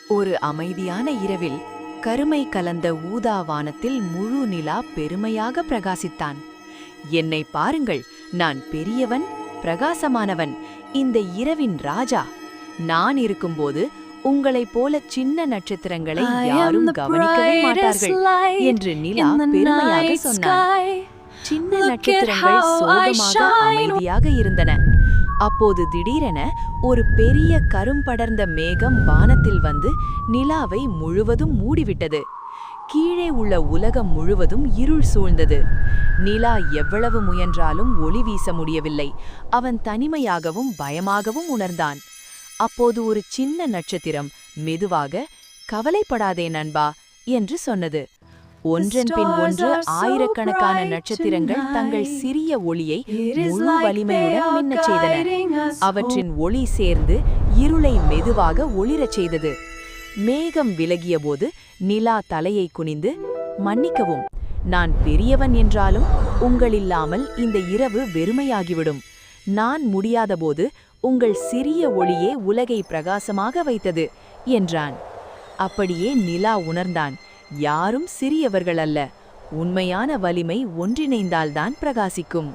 ஒரு அமைதியான இரவில் கருமை கலந்த ஊதா வானத்தில் முழு நிலா பெருமையாக பிரகாசித்தான். என்னை பாருங்கள், நான் பெரியவன், பிரகாசமானவன், இந்த இரவின் ராஜா. நான் இருக்கும்போது உங்களைப் போல சின்ன நட்சத்திரங்களை யாரும் கவனிக்கவே மாட்டார்கள் என்று நிலா பெருமையாக சொன்னான். சின்ன நட்சத்திரங்கள் சோகமாக அமைதியாக இருந்தன. அப்போது திடீரென ஒரு பெரிய கரும்படர்ந்த மேகம் வானத்தில் வந்து நிலாவை முழுவதும் மூடிவிட்டது. கீழே உள்ள உலகம் முழுவதும் இருள் சூழ்ந்தது. நிலா எவ்வளவு முயன்றாலும் ஒளி வீச முடியவில்லை. அவன் தனிமையாகவும் பயமாகவும் உணர்ந்தான். அப்போது ஒரு சின்ன நட்சத்திரம் மெதுவாக, "கவலைப்படாதே நண்பா" என்று சொன்னது. ஒன்றன் பின் ஒன்று ஆயிரக்கணக்கான நட்சத்திரங்கள் தங்கள் சிறிய ஒளியை முழு வலிமையுடன் மின்னச் செய்தன. அவற்றின் ஒளி சேர்ந்து இருளை மெதுவாக ஒளிரச் செய்தது. மேகம் விலகியபோது நிலா தலையை குனிந்து, "மன்னிக்கவும், நான் பெரியவன் என்றாலும் உங்களில்லாமல் இந்த இரவு வெறுமையாகிவிடும். நான் முடியாதபோது உங்கள் சிறிய ஒளியே உலகை பிரகாசமாக வைத்தது" என்றான். அப்படியே நிலா உணர்ந்தான், யாரும் சிறியவர்கள் அல்ல. உண்மையான வலிமை ஒன்றிணைந்தால்தான் பிரகாசிக்கும்.